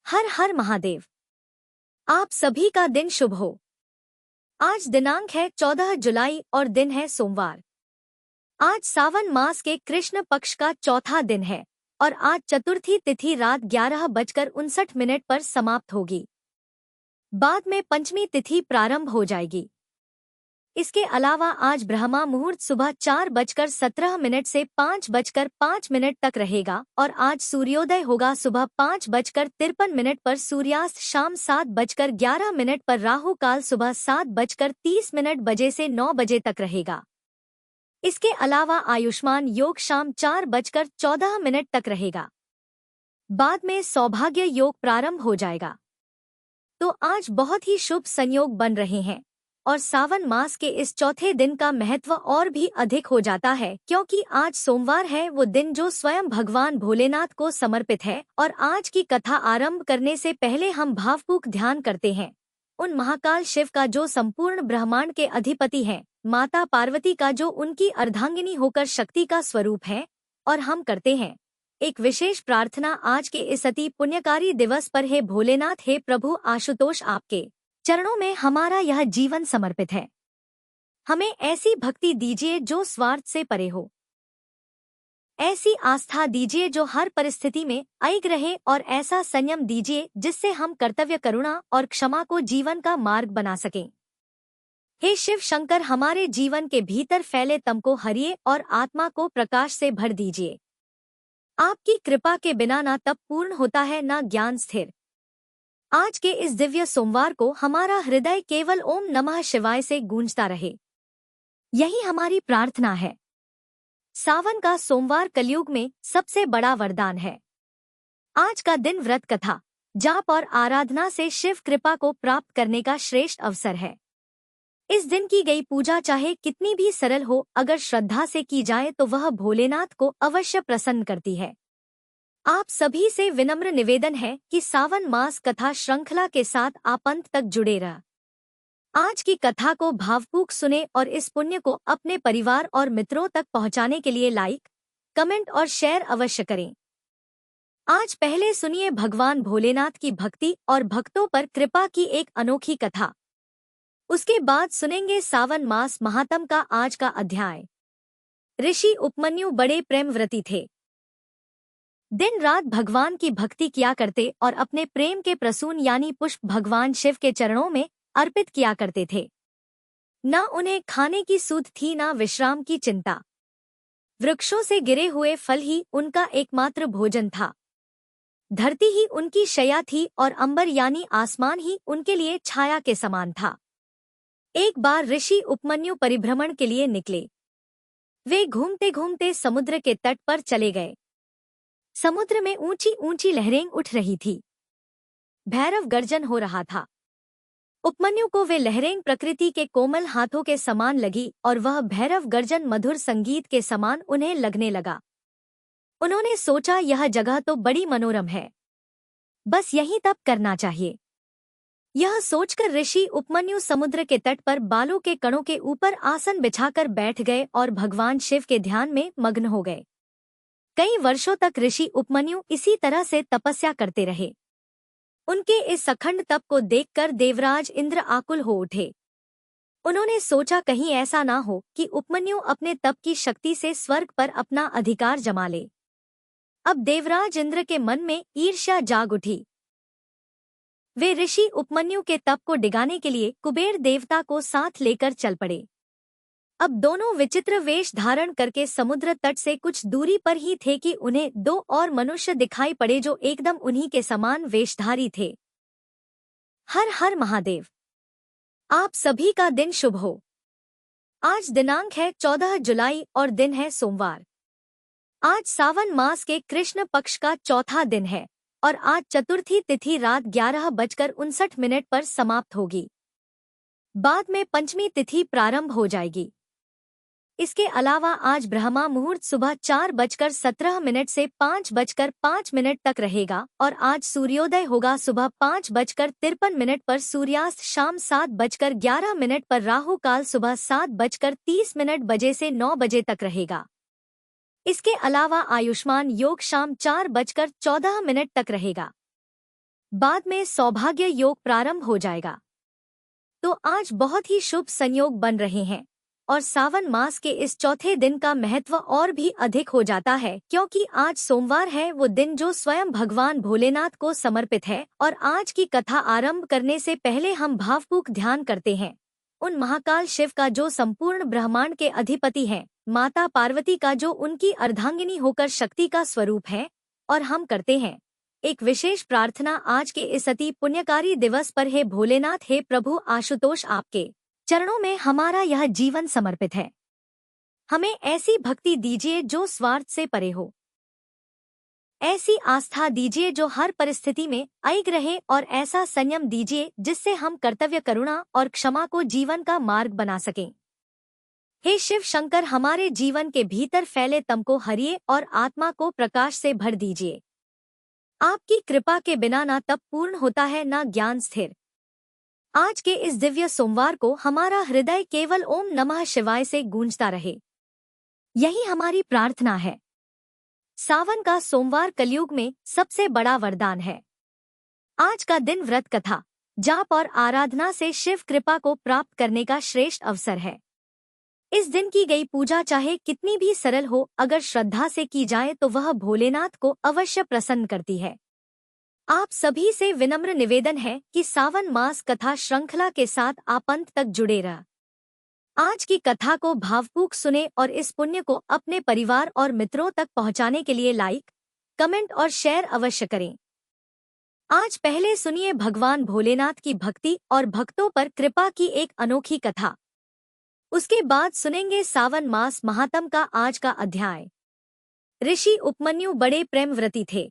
हर हर महादेव। आप सभी का दिन शुभ हो। आज दिनांक है 14 जुलाई और दिन है सोमवार। आज सावन मास के कृष्ण पक्ष का चौथा दिन है और आज चतुर्थी तिथि रात 11:59 पर समाप्त होगी। बाद में पंचमी तिथि प्रारंभ हो जाएगी। इसके अलावा आज ब्रह्मा मुहूर्त सुबह 4:17 से 5:05 तक रहेगा और आज सूर्योदय होगा सुबह 5:53 पर, सूर्यास्त शाम 7:11 पर, राहु काल सुबह 7:30 बजे से 9 बजे तक रहेगा। इसके अलावा आयुष्मान योग शाम 4:14 तक रहेगा। बाद में सौभाग्य योग प्रारंभ हो जाएगा। तो आज बहुत ही शुभ संयोग बन रहे हैं और सावन मास के इस चौथे दिन का महत्व और भी अधिक हो जाता है, क्योंकि आज सोमवार है, वो दिन जो स्वयं भगवान भोलेनाथ को समर्पित है। और आज की कथा आरंभ करने से पहले हम भावपूर्वक ध्यान करते हैं उन महाकाल शिव का जो संपूर्ण ब्रह्मांड के अधिपति हैं, माता पार्वती का जो उनकी अर्धांगिनी होकर शक्ति का स्वरूप है, और हम करते हैं एक विशेष प्रार्थना आज के इस अति पुण्यकारी दिवस पर। हे भोलेनाथ, हे प्रभु आशुतोष, आपके चरणों में हमारा यह जीवन समर्पित है। हमें ऐसी भक्ति दीजिए जो स्वार्थ से परे हो, ऐसी आस्था दीजिए जो हर परिस्थिति में अडिग रहे, और ऐसा संयम दीजिए जिससे हम कर्तव्य, करुणा और क्षमा को जीवन का मार्ग बना सकें। हे शिव शंकर, हमारे जीवन के भीतर फैले तम को हरिए और आत्मा को प्रकाश से भर दीजिए। आपकी कृपा के बिना ना तप पूर्ण होता है, ना ज्ञान स्थिर। आज के इस दिव्य सोमवार को हमारा हृदय केवल ओम नमः शिवाय से गूंजता रहे, यही हमारी प्रार्थना है। सावन का सोमवार कलयुग में सबसे बड़ा वरदान है। आज का दिन व्रत कथा, जाप और आराधना से शिव कृपा को प्राप्त करने का श्रेष्ठ अवसर है। इस दिन की गई पूजा चाहे कितनी भी सरल हो, अगर श्रद्धा से की जाए तो वह भोलेनाथ को अवश्य प्रसन्न करती है। आप सभी से विनम्र निवेदन है कि सावन मास कथा श्रृंखला के साथ आप अंत तक जुड़े रह। आज की कथा को भावपूर्वक सुने और इस पुण्य को अपने परिवार और मित्रों तक पहुंचाने के लिए लाइक, कमेंट और शेयर अवश्य करें। आज पहले सुनिए भगवान भोलेनाथ की भक्ति और भक्तों पर कृपा की एक अनोखी कथा। उसके बाद सुनेंगे सावन मास महात्म का आज का अध्याय। ऋषि उपमन्यु बड़े प्रेमव्रती थे। दिन रात भगवान की भक्ति किया करते और अपने प्रेम के प्रसून यानी पुष्प भगवान शिव के चरणों में अर्पित किया करते थे। न उन्हें खाने की सूध थी, न विश्राम की चिंता। वृक्षों से गिरे हुए फल ही उनका एकमात्र भोजन था। धरती ही उनकी शैया थी और अंबर यानी आसमान ही उनके लिए छाया के समान था। एक बार ऋषि उपमन्यु परिभ्रमण के लिए निकले। वे घूमते घूमते समुद्र के तट पर चले गए। समुद्र में ऊंची ऊंची लहरें उठ रही थी। भैरव गर्जन हो रहा था। उपमन्यु को वे लहरें प्रकृति के कोमल हाथों के समान लगी और वह भैरव गर्जन मधुर संगीत के समान उन्हें लगने लगा। उन्होंने सोचा, यह जगह तो बड़ी मनोरम है, बस यहीं तप करना चाहिए। यह सोचकर ऋषि उपमन्यु समुद्र के तट पर बालों के कणों के ऊपर आसन बिछाकर बैठ गए और भगवान शिव के ध्यान में मग्न हो गए। कई वर्षों तक ऋषि उपमन्यु इसी तरह से तपस्या करते रहे। उनके इस अखंड तप को देखकर देवराज इंद्र आकुल हो उठे। उन्होंने सोचा, कहीं ऐसा ना हो कि उपमन्यु अपने तप की शक्ति से स्वर्ग पर अपना अधिकार जमा ले। अब देवराज इंद्र के मन में ईर्ष्या जाग उठी। वे ऋषि उपमन्यु के तप को डिगाने के लिए कुबेर देवता को साथ लेकर चल पड़े। अब दोनों विचित्र वेश धारण करके समुद्र तट से कुछ दूरी पर ही थे कि उन्हें दो और मनुष्य दिखाई पड़े जो एकदम उन्हीं के समान वेशधारी थे। हर हर महादेव। आप सभी का दिन शुभ हो। आज दिनांक है 14 जुलाई और दिन है सोमवार। आज सावन मास के कृष्ण पक्ष का चौथा दिन है और आज चतुर्थी तिथि रात 11:59 पर समाप्त होगी। बाद में पंचमी तिथि प्रारंभ हो जाएगी। इसके अलावा आज ब्रह्मा मुहूर्त सुबह 4:17 से 5:05 तक रहेगा और आज सूर्योदय होगा सुबह 5:53 पर, सूर्यास्त शाम 7:11 पर, राहु काल सुबह 7:30 बजे से 9 बजे तक रहेगा। इसके अलावा आयुष्मान योग शाम 4:14 तक रहेगा। बाद में सौभाग्य योग प्रारंभ हो जाएगा। तो आज बहुत ही शुभ संयोग बन रहे हैं और सावन मास के इस चौथे दिन का महत्व और भी अधिक हो जाता है, क्योंकि आज सोमवार है, वो दिन जो स्वयं भगवान भोलेनाथ को समर्पित है। और आज की कथा आरंभ करने से पहले हम भावपूर्वक ध्यान करते हैं उन महाकाल शिव का जो संपूर्ण ब्रह्मांड के अधिपति हैं, माता पार्वती का जो उनकी अर्धांगिनी होकर शक्ति का स्वरूप है, और हम करते हैं एक विशेष प्रार्थना आज के इस अति पुण्यकारी दिवस पर। हे भोलेनाथ, हे प्रभु आशुतोष, आपके चरणों में हमारा यह जीवन समर्पित है। हमें ऐसी भक्ति दीजिए जो स्वार्थ से परे हो, ऐसी आस्था दीजिए जो हर परिस्थिति में अडिग रहे, और ऐसा संयम दीजिए जिससे हम कर्तव्य, करुणा और क्षमा को जीवन का मार्ग बना सकें। हे शिव शंकर, हमारे जीवन के भीतर फैले तम को हरिए और आत्मा को प्रकाश से भर दीजिए। आपकी कृपा के बिना ना तप पूर्ण होता है, ना ज्ञान स्थिर। आज के इस दिव्य सोमवार को हमारा हृदय केवल ओम नमः शिवाय से गूंजता रहे, यही हमारी प्रार्थना है। सावन का सोमवार कलयुग में सबसे बड़ा वरदान है। आज का दिन व्रत कथा, जाप और आराधना से शिव कृपा को प्राप्त करने का श्रेष्ठ अवसर है। इस दिन की गई पूजा चाहे कितनी भी सरल हो, अगर श्रद्धा से की जाए तो वह भोलेनाथ को अवश्य प्रसन्न करती है। आप सभी से विनम्र निवेदन है कि सावन मास कथा श्रृंखला के साथ आप अंत तक जुड़े रह। आज की कथा को भावपूर्वक सुने और इस पुण्य को अपने परिवार और मित्रों तक पहुंचाने के लिए लाइक, कमेंट और शेयर अवश्य करें। आज पहले सुनिए भगवान भोलेनाथ की भक्ति और भक्तों पर कृपा की एक अनोखी कथा। उसके बाद सुनेंगे सावन मास महात्म का आज का अध्याय। ऋषि उपमन्यु बड़े प्रेमव्रती थे।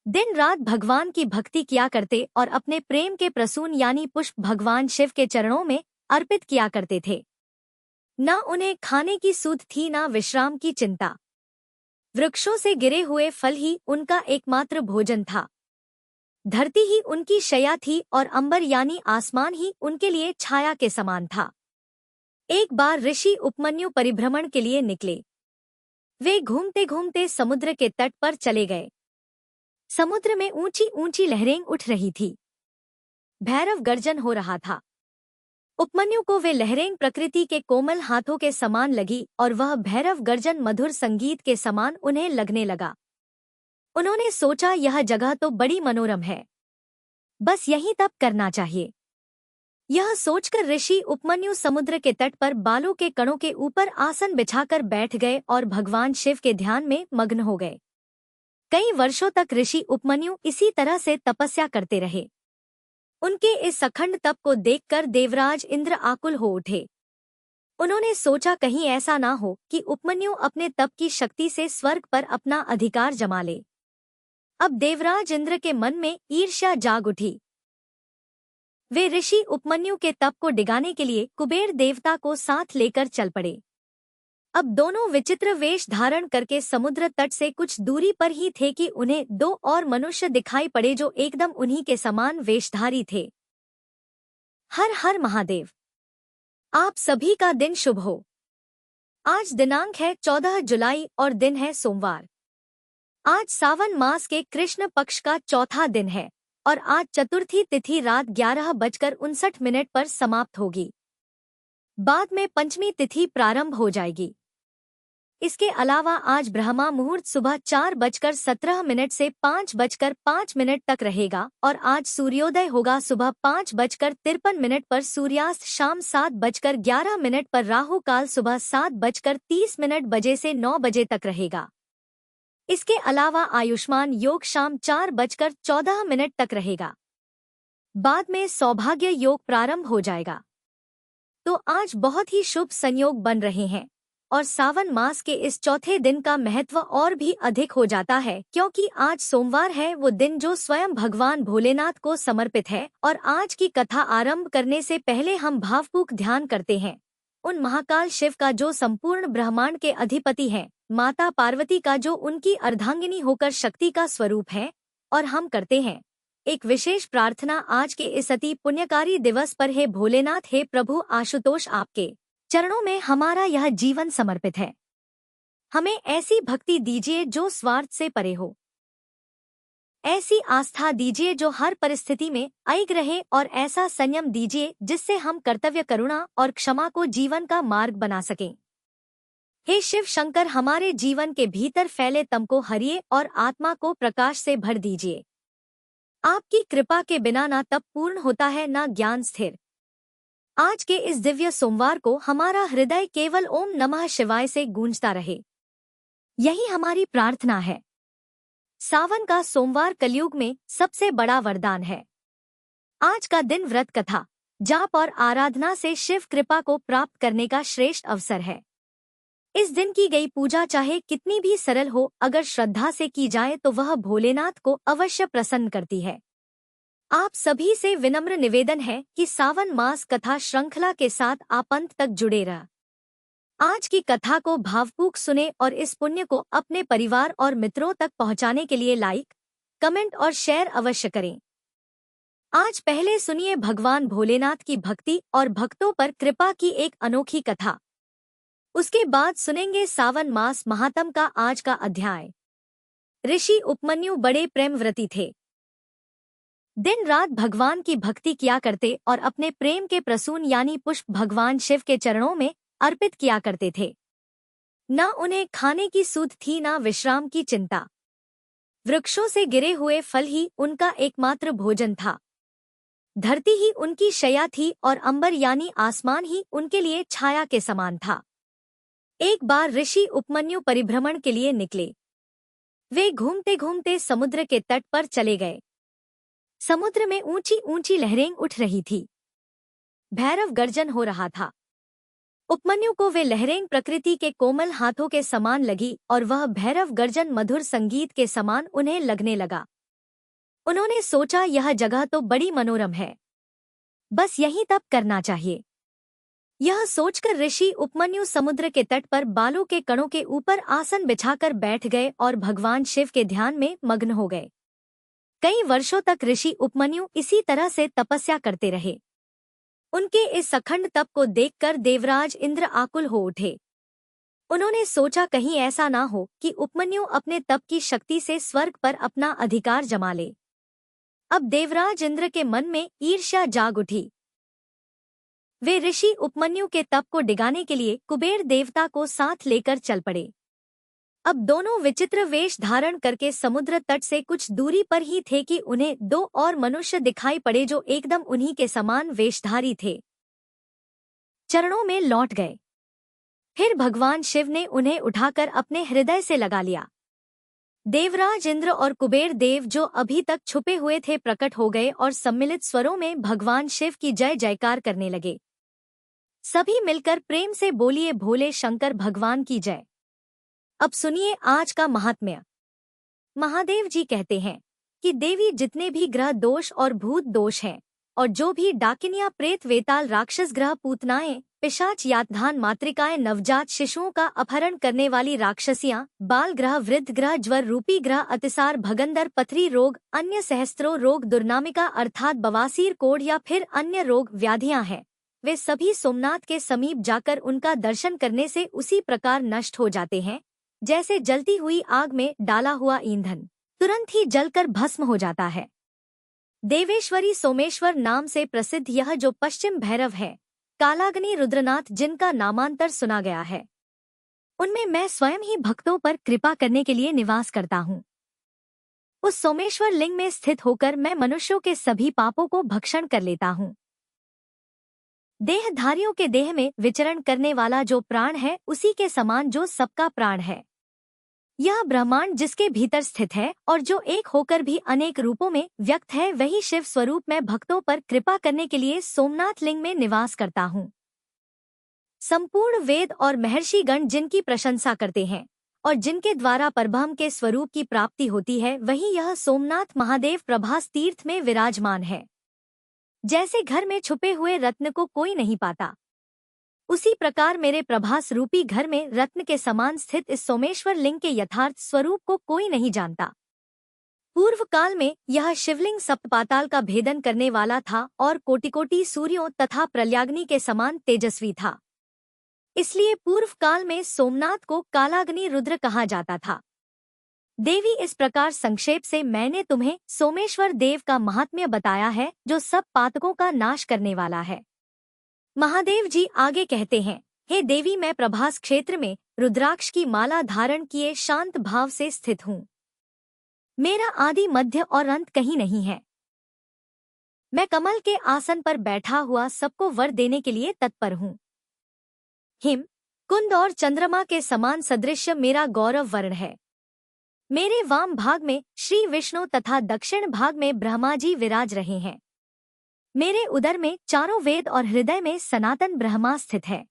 दिन रात भगवान की भक्ति किया करते और अपने प्रेम के प्रसून यानी पुष्प भगवान शिव के चरणों में अर्पित किया करते थे। न उन्हें खाने की सूध थी, न विश्राम की चिंता। वृक्षों से गिरे हुए फल ही उनका एकमात्र भोजन था। धरती ही उनकी शैया थी और अंबर यानी आसमान ही उनके लिए छाया के समान था। एक बार ऋषि उपमन्यु परिभ्रमण के लिए निकले। वे घूमते घूमते समुद्र के तट पर चले गए। समुद्र में ऊंची ऊंची लहरें उठ रही थी। भैरव गर्जन हो रहा था। उपमन्यु को वे लहरें प्रकृति के कोमल हाथों के समान लगी और वह भैरव गर्जन मधुर संगीत के समान उन्हें लगने लगा। उन्होंने सोचा, यह जगह तो बड़ी मनोरम है, बस यहीं तप करना चाहिए। यह सोचकर ऋषि उपमन्यु समुद्र के तट पर बालों के कणों के ऊपर आसन बिछाकर बैठ गए और भगवान शिव के ध्यान में मग्न हो गए। कई वर्षों तक ऋषि उपमन्यु इसी तरह से तपस्या करते रहे। उनके इस अखंड तप को देखकर देवराज इंद्र आकुल हो उठे। उन्होंने सोचा, कहीं ऐसा ना हो कि उपमन्यु अपने तप की शक्ति से स्वर्ग पर अपना अधिकार जमा ले। अब देवराज इंद्र के मन में ईर्ष्या जाग उठी। वे ऋषि उपमन्यु के तप को डिगाने के लिए कुबेर देवता को साथ लेकर चल पड़े। अब दोनों विचित्र वेश धारण करके समुद्र तट से कुछ दूरी पर ही थे कि उन्हें दो और मनुष्य दिखाई पड़े जो एकदम उन्हीं के समान वेशधारी थे। हर हर महादेव। आप सभी का दिन शुभ हो। आज दिनांक है 14 जुलाई और दिन है सोमवार। आज सावन मास के कृष्ण पक्ष का चौथा दिन है और आज चतुर्थी तिथि रात 11:59 पर समाप्त होगी। बाद में पंचमी तिथि प्रारंभ हो जाएगी। इसके अलावा आज ब्रह्मा मुहूर्त सुबह 4:17 से 5:05 तक रहेगा और आज सूर्योदय होगा सुबह 5:53 पर, सूर्यास्त शाम 7:11 पर, राहु काल सुबह 7:30 बजे से 9 बजे तक रहेगा। इसके अलावा आयुष्मान योग शाम 4:14 तक रहेगा। बाद में सौभाग्य योग प्रारंभ हो जाएगा। तो आज बहुत ही शुभ संयोग बन रहे हैं और सावन मास के इस चौथे दिन का महत्व और भी अधिक हो जाता है, क्योंकि आज सोमवार है, वो दिन जो स्वयं भगवान भोलेनाथ को समर्पित है। और आज की कथा आरंभ करने से पहले हम भावपूर्वक ध्यान करते हैं उन महाकाल शिव का जो संपूर्ण ब्रह्मांड के अधिपति हैं, माता पार्वती का जो उनकी अर्धांगिनी होकर शक्ति का स्वरूप है, और हम करते हैं एक विशेष प्रार्थना आज के इस अति पुण्यकारी दिवस पर। हे भोलेनाथ, हे प्रभु आशुतोष, आपके चरणों में हमारा यह जीवन समर्पित है। हमें ऐसी भक्ति दीजिए जो स्वार्थ से परे हो, ऐसी आस्था दीजिए जो हर परिस्थिति में अडिग रहे और ऐसा संयम दीजिए जिससे हम कर्तव्य, करुणा और क्षमा को जीवन का मार्ग बना सकें। हे शिव शंकर, हमारे जीवन के भीतर फैले तम को हरिए और आत्मा को प्रकाश से भर दीजिए। आपकी कृपा के बिना ना तप पूर्ण होता है, ना ज्ञान स्थिर। आज के इस दिव्य सोमवार को हमारा हृदय केवल ओम नमः शिवाय से गूंजता रहे, यही हमारी प्रार्थना है। सावन का सोमवार कलयुग में सबसे बड़ा वरदान है। आज का दिन व्रत कथा, जाप और आराधना से शिव कृपा को प्राप्त करने का श्रेष्ठ अवसर है। इस दिन की गई पूजा चाहे कितनी भी सरल हो, अगर श्रद्धा से की जाए तो वह भोलेनाथ को अवश्य प्रसन्न करती है। आप सभी से विनम्र निवेदन है कि सावन मास कथा श्रृंखला के साथ आप अंत तक जुड़े रह। आज की कथा को भावपूर्वक सुने और इस पुण्य को अपने परिवार और मित्रों तक पहुंचाने के लिए लाइक, कमेंट और शेयर अवश्य करें। आज पहले सुनिए भगवान भोलेनाथ की भक्ति और भक्तों पर कृपा की एक अनोखी कथा। उसके बाद सुनेंगे सावन मास महात्म का आज का अध्याय। ऋषि उपमन्यु बड़े प्रेमव्रती थे। दिन रात भगवान की भक्ति किया करते और अपने प्रेम के प्रसून यानी पुष्प भगवान शिव के चरणों में अर्पित किया करते थे। न उन्हें खाने की सूध थी, न विश्राम की चिंता। वृक्षों से गिरे हुए फल ही उनका एकमात्र भोजन था। धरती ही उनकी शैया थी और अंबर यानी आसमान ही उनके लिए छाया के समान था। एक बार ऋषि उपमन्यु परिभ्रमण के लिए निकले। वे घूमते घूमते समुद्र के तट पर चले गए। समुद्र में ऊंची ऊंची लहरें उठ रही थी। भैरव गर्जन हो रहा था। उपमन्यु को वे लहरें प्रकृति के कोमल हाथों के समान लगी और वह भैरव गर्जन मधुर संगीत के समान उन्हें लगने लगा। उन्होंने सोचा, यह जगह तो बड़ी मनोरम है, बस यहीं तप करना चाहिए। यह सोचकर ऋषि उपमन्यु समुद्र के तट पर बालों के कणों के ऊपर आसन बिछाकर बैठ गए और भगवान शिव के ध्यान में मग्न हो गए। कई वर्षों तक ऋषि उपमन्यु इसी तरह से तपस्या करते रहे। उनके इस अखंड तप को देखकर देवराज इंद्र आकुल हो उठे। उन्होंने सोचा, कहीं ऐसा ना हो कि उपमन्यु अपने तप की शक्ति से स्वर्ग पर अपना अधिकार जमा ले। अब देवराज इंद्र के मन में ईर्ष्या जाग उठी। वे ऋषि उपमन्यु के तप को डिगाने के लिए कुबेर देवता को साथ लेकर चल पड़े। अब दोनों विचित्र वेश धारण करके समुद्र तट से कुछ दूरी पर ही थे कि उन्हें दो और मनुष्य दिखाई पड़े जो एकदम उन्हीं के समान वेशधारी थे। चरणों में लौट गए। फिर भगवान शिव ने उन्हें उठाकर अपने हृदय से लगा लिया। देवराज इंद्र और कुबेर देव जो अभी तक छुपे हुए थे प्रकट हो गए और सम्मिलित स्वरों में भगवान शिव की जय जयकार करने लगे। सभी मिलकर प्रेम से बोलिए, भोले शंकर भगवान की जय। अब सुनिए आज का महात्म्य। महादेव जी कहते हैं कि देवी जितने भी ग्रह दोष और भूत दोष हैं और जो भी डाकिनियां, प्रेत, वेताल, राक्षस ग्रह, पूतनाएं, पिशाच, यातधान, मातृकाएं, नवजात शिशुओं का अपहरण करने वाली राक्षसियां, बाल ग्रह, वृद्ध ग्रह, ज्वर रूपी ग्रह, अतिसार, भगंदर, पथरी रोग, अन्य सहस्त्रों रोग, दुर्नामिका अर्थात बवासीर, कोढ़ या फिर अन्य रोग व्याधियां हैं, वे सभी सोमनाथ के समीप जाकर उनका दर्शन करने से उसी प्रकार नष्ट हो जाते हैं जैसे जलती हुई आग में डाला हुआ ईंधन तुरंत ही जलकर भस्म हो जाता है। देवेश्वरी सोमेश्वर नाम से प्रसिद्ध यह जो पश्चिम भैरव है, कालाग्नि रुद्रनाथ, जिनका नामांतर सुना गया है, उनमें मैं स्वयं ही भक्तों पर कृपा करने के लिए निवास करता हूँ। उस सोमेश्वर लिंग में स्थित होकर मैं मनुष्यों के सभी पापों को भक्षण कर लेता हूँ। देहधारियों के देह में विचरण करने वाला जो प्राण है उसी के समान जो सबका प्राण है। यह ब्रह्मांड जिसके भीतर स्थित है और जो एक होकर भी अनेक रूपों में व्यक्त है, वही शिव स्वरूप मैं भक्तों पर कृपा करने के लिए सोमनाथ लिंग में निवास करता हूँ। संपूर्ण वेद और महर्षिगण जिनकी प्रशंसा करते हैं और जिनके द्वारा परब्रह्म के स्वरूप की प्राप्ति होती है, वही यह सोमनाथ महादेव प्रभास तीर्थ में विराजमान है। जैसे घर में छुपे हुए रत्न को कोई नहीं पाता, उसी प्रकार मेरे प्रभास रूपी घर में रत्न के समान स्थित इस सोमेश्वर लिंग के यथार्थ स्वरूप को कोई नहीं जानता। पूर्व काल में यह शिवलिंग सप्तपाताल का भेदन करने वाला था और कोटि-कोटि सूर्यों तथा प्रलयाग्नि के समान तेजस्वी था। इसलिए पूर्व काल में सोमनाथ को कालाग्नि रुद्र कहा जाता था। देवी, इस प्रकार संक्षेप से मैंने तुम्हें सोमेश्वर देव का महात्म्य बताया है, जो सब पातकों का नाश करने वाला है। महादेव जी आगे कहते हैं, हे देवी, मैं प्रभास क्षेत्र में रुद्राक्ष की माला धारण किए शांत भाव से स्थित हूँ। मेरा आदि मध्य और अंत कहीं नहीं है। मैं कमल के आसन पर बैठा हुआ सबको वर देने के लिए तत्पर हूँ। हिम, कुंद और चंद्रमा के समान सदृश्य मेरा गौरव वर्ण है। मेरे वाम भाग में श्री विष्णु तथा दक्षिण भाग में ब्रह्मा जी विराज रहे हैं। मेरे उदर में चारों वेद और हृदय में सनातन ब्रह्मा स्थित है।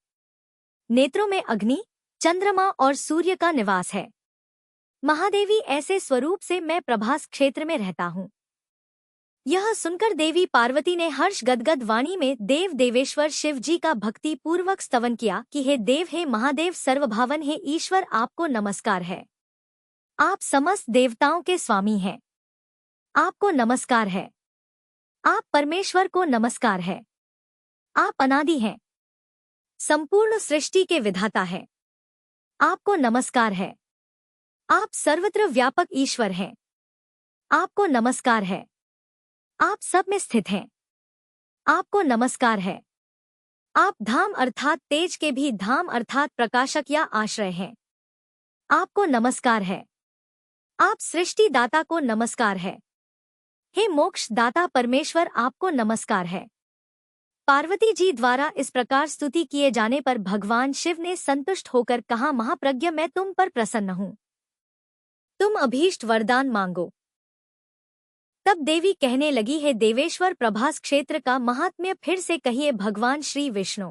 नेत्रों में अग्नि, चंद्रमा और सूर्य का निवास है। महादेवी, ऐसे स्वरूप से मैं प्रभास क्षेत्र में रहता हूँ। यह सुनकर देवी पार्वती ने हर्ष गदगद वाणी में देव देवेश्वर शिव जी का भक्ति पूर्वक स्तवन किया कि हे देव, हे महादेव, सर्वभावन हे ईश्वर, आपको नमस्कार है। आप समस्त देवताओं के स्वामी हैं। आपको नमस्कार है। आप परमेश्वर को नमस्कार है। आप अनादि हैं, संपूर्ण सृष्टि के विधाता हैं। आपको नमस्कार है। आप सर्वत्र व्यापक ईश्वर हैं। आपको नमस्कार है। आप सब में स्थित हैं। आपको नमस्कार है। आप धाम अर्थात तेज के भी धाम अर्थात प्रकाशक या आश्रय हैं। आपको नमस्कार है। आप सृष्टि दाता को नमस्कार है। हे मोक्ष दाता परमेश्वर, आपको नमस्कार है। पार्वती जी द्वारा इस प्रकार स्तुति किए जाने पर भगवान शिव ने संतुष्ट होकर कहा, महाप्रज्ञ, मैं तुम पर प्रसन्न हूँ। तुम अभीष्ट वरदान मांगो। तब देवी कहने लगी, है देवेश्वर, प्रभास क्षेत्र का महात्म्य फिर से कहिए। भगवान श्री विष्णु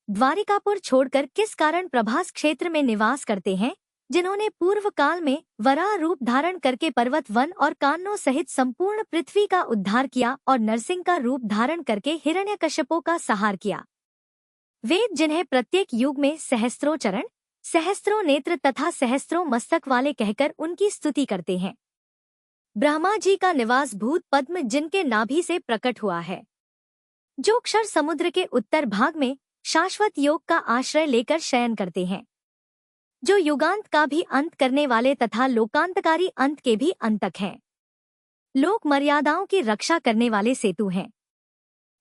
द्वारिकापुर छोड़कर किस कारण प्रभास क्षेत्र में निवास करते हैं, जिन्होंने पूर्व काल में वराह रूप धारण करके पर्वत, वन और कान्नों सहित संपूर्ण पृथ्वी का उद्धार किया और नरसिंह का रूप धारण करके हिरण्यकश्यपों का संहार किया। वेद जिन्हें प्रत्येक युग में सहस्त्रों चरण, सहस्त्रों नेत्र तथा सहस्त्रों मस्तक वाले कहकर उनकी स्तुति करते हैं। ब्रह्मा जी का निवास भूत पद्म जिनके नाभि से प्रकट हुआ है, जो क्षर समुद्र के उत्तर भाग में शाश्वत योग का आश्रय लेकर शयन करते हैं, जो युगांत का भी अंत करने वाले तथा लोकांतकारी अंत के भी अंतक हैं, लोक मर्यादाओं की रक्षा करने वाले सेतु हैं,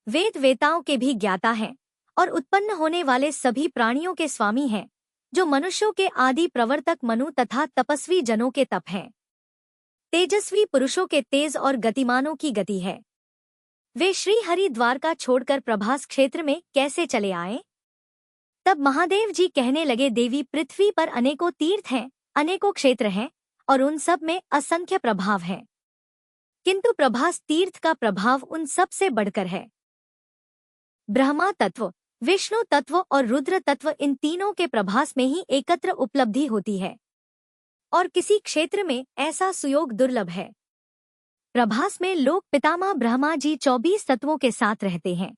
वेद वेताओं के भी ज्ञाता हैं और उत्पन्न होने वाले सभी प्राणियों के स्वामी हैं, जो मनुष्यों के आदि प्रवर्तक मनु तथा तपस्वी जनों के तप हैं, तेजस्वी पुरुषों के तेज और गतिमानों की गति है। वे श्री हरि द्वारका छोड़कर प्रभास क्षेत्र में कैसे चले आए? तब महादेव जी कहने लगे, देवी, पृथ्वी पर अनेकों तीर्थ हैं, अनेकों क्षेत्र हैं और उन सब में असंख्य प्रभाव हैं, किंतु प्रभास तीर्थ का प्रभाव उन सब से बढ़कर है। ब्रह्मा तत्व, विष्णु तत्व और रुद्र तत्व, इन तीनों के प्रभास में ही एकत्र उपलब्धि होती है और किसी क्षेत्र में ऐसा सुयोग दुर्लभ है। प्रभास में लोक पितामह ब्रह्मा जी 24 तत्वों के साथ रहते हैं।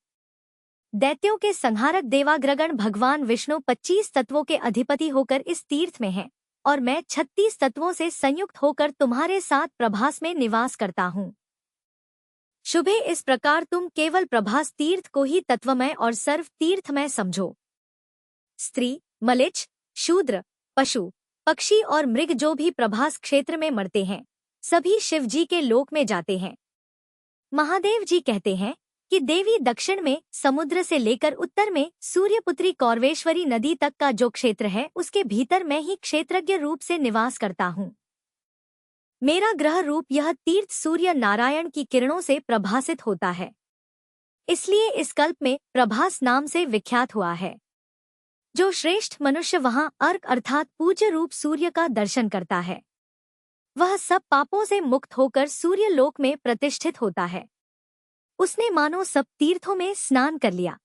दैत्यों के संहारक देवाग्रगण भगवान विष्णु 25 तत्वों के अधिपति होकर इस तीर्थ में हैं और मैं 36 तत्वों से संयुक्त होकर तुम्हारे साथ प्रभास में निवास करता हूँ। शुभे, इस प्रकार तुम केवल प्रभास तीर्थ को ही तत्वमय और सर्व तीर्थमय समझो। स्त्री, मलिच्छ, शूद्र, पशु, पक्षी और मृग जो भी प्रभास क्षेत्र में मरते हैं, सभी शिव जी के लोक में जाते हैं। महादेव जी कहते हैं कि देवी, दक्षिण में समुद्र से लेकर उत्तर में सूर्यपुत्री कौरवेश्वरी नदी तक का जो क्षेत्र है, उसके भीतर मैं ही क्षेत्रज्ञ रूप से निवास करता हूँ। मेरा ग्रह रूप यह तीर्थ सूर्य नारायण की किरणों से प्रभासित होता है, इसलिए इस कल्प में प्रभास नाम से विख्यात हुआ है। जो श्रेष्ठ मनुष्य वहां अर्क अर्थात पूज्य रूप सूर्य का दर्शन करता है, वह सब पापों से मुक्त होकर सूर्य लोक में प्रतिष्ठित होता है। उसने मानो सब तीर्थों में स्नान कर लिया,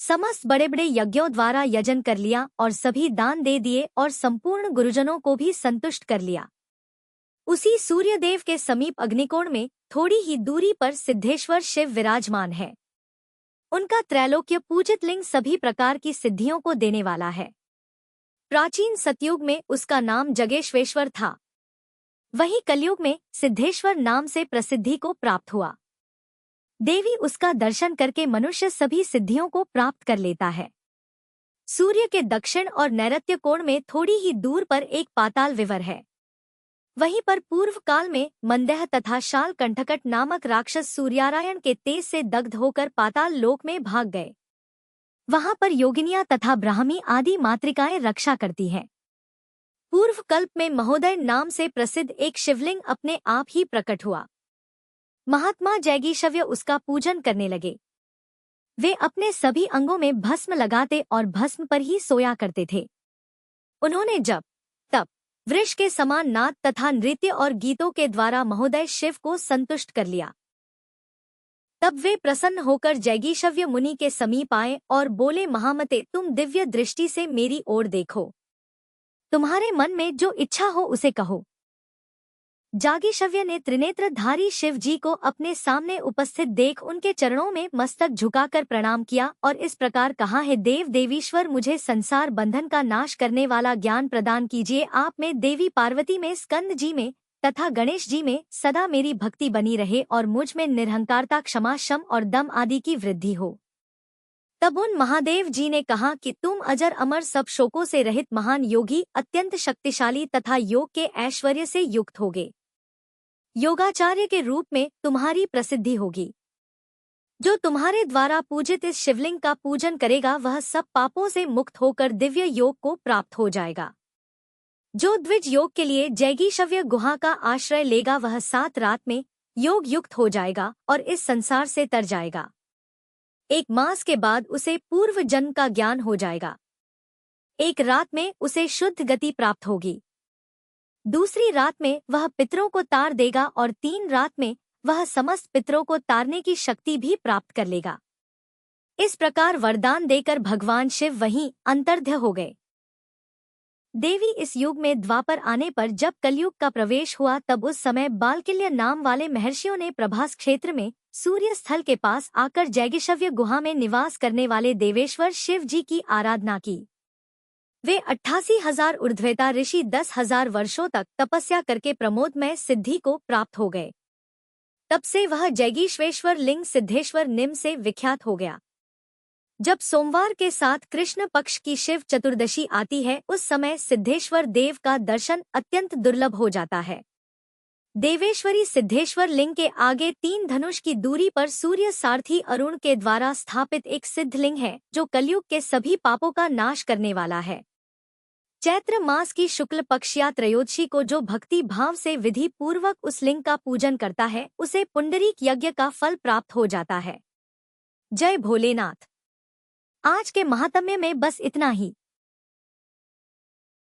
समस्त बड़े बड़े यज्ञों द्वारा यजन कर लिया और सभी दान दे दिए और संपूर्ण गुरुजनों को भी संतुष्ट कर लिया। उसी सूर्यदेव के समीप अग्निकोण में थोड़ी ही दूरी पर सिद्धेश्वर शिव विराजमान है। उनका त्रैलोक्य पूजित लिंग सभी प्रकार की सिद्धियों को देने वाला है। प्राचीन सतयुग में उसका नाम जगेश्वेश्वर था, वहीं कलयुग में सिद्धेश्वर नाम से प्रसिद्धि को प्राप्त हुआ। देवी, उसका दर्शन करके मनुष्य सभी सिद्धियों को प्राप्त कर लेता है। सूर्य के दक्षिण और नैऋत्य कोण में थोड़ी ही दूर पर एक पाताल विवर है। वहीं पर पूर्व काल में मंदह तथा शाल कंठकट नामक राक्षस सूर्यारायण के तेज से दग्ध होकर पाताल लोक में भाग गए। वहां पर योगिनियां तथा ब्राह्मी आदि मातृकाएं रक्षा करती हैं। पूर्व कल्प में महोदय नाम से प्रसिद्ध एक शिवलिंग अपने आप ही प्रकट हुआ। महात्मा जैगीशव्य उसका पूजन करने लगे। वे अपने सभी अंगों में भस्म लगाते और भस्म पर ही सोया करते थे। उन्होंने जब तब वृक्ष के समान नाद तथा नृत्य और गीतों के द्वारा महोदय शिव को संतुष्ट कर लिया। तब वे प्रसन्न होकर जैगीशव्य मुनि के समीप आए और बोले, महामते, तुम दिव्य दृष्टि से मेरी ओर देखो। तुम्हारे मन में जो इच्छा हो उसे कहो। जागीशव्य ने त्रिनेत्रधारी शिव जी को अपने सामने उपस्थित देख उनके चरणों में मस्तक झुकाकर प्रणाम किया और इस प्रकार कहा, है देव देवीश्वर, मुझे संसार बंधन का नाश करने वाला ज्ञान प्रदान कीजिए। आप में, देवी पार्वती में, स्कंद जी में तथा गणेश जी में सदा मेरी भक्ति बनी रहे और मुझ में निरहंकारता, क्षमा, शम और दम आदि की वृद्धि हो। तब उन महादेव जी ने कहा कि तुम अजर अमर सब शोकों से रहित महान योगी, अत्यंत शक्तिशाली तथा योग के ऐश्वर्य से युक्त होगे। योगाचार्य के रूप में तुम्हारी प्रसिद्धि होगी। जो तुम्हारे द्वारा पूजित इस शिवलिंग का पूजन करेगा वह सब पापों से मुक्त होकर दिव्य योग को प्राप्त हो जाएगा। जो द्विज योग के लिए जैगीशव्य गुहा का आश्रय लेगा वह 7 रात में योग युक्त हो जाएगा और इस संसार से तर जाएगा। 1 मास के बाद उसे पूर्व जन्म का ज्ञान हो जाएगा। 1 रात में उसे शुद्ध गति प्राप्त होगी। दूसरी रात में वह पितरों को तार देगा और 3 रात में वह समस्त पितरों को तारने की शक्ति भी प्राप्त कर लेगा। इस प्रकार वरदान देकर भगवान शिव वहीं अंतर्ध्य हो गए। देवी, इस युग में द्वापर आने पर जब कलयुग का प्रवेश हुआ तब उस समय बालकिल्य नाम वाले महर्षियों ने प्रभास क्षेत्र में सूर्य स्थल के पास आकर जैगीशव्य गुहा में निवास करने वाले देवेश्वर शिव जी की आराधना की। वे 88,000 ऊर्ध्वेता ऋषि 10,000 वर्षों तक तपस्या करके प्रमोदमय सिद्धि को प्राप्त हो गए। तब से वह जैगीश्वेश्वर लिंग सिद्धेश्वर निम से विख्यात हो गया। जब सोमवार के साथ कृष्ण पक्ष की शिव चतुर्दशी आती है उस समय सिद्धेश्वर देव का दर्शन अत्यंत दुर्लभ हो जाता है। देवेश्वरी सिद्धेश्वर लिंग के आगे 3 धनुष की दूरी पर सूर्य सारथी अरुण के द्वारा स्थापित एक सिद्धलिंग है जो कलयुग के सभी पापों का नाश करने वाला है। चैत्र मास की शुक्ल पक्ष या त्रयोदशी को जो भक्ति भाव से विधि पूर्वक उस लिंग का पूजन करता है उसे पुंडरीक यज्ञ का फल प्राप्त हो जाता है। जय भोलेनाथ। आज के महात्म्य में बस इतना ही।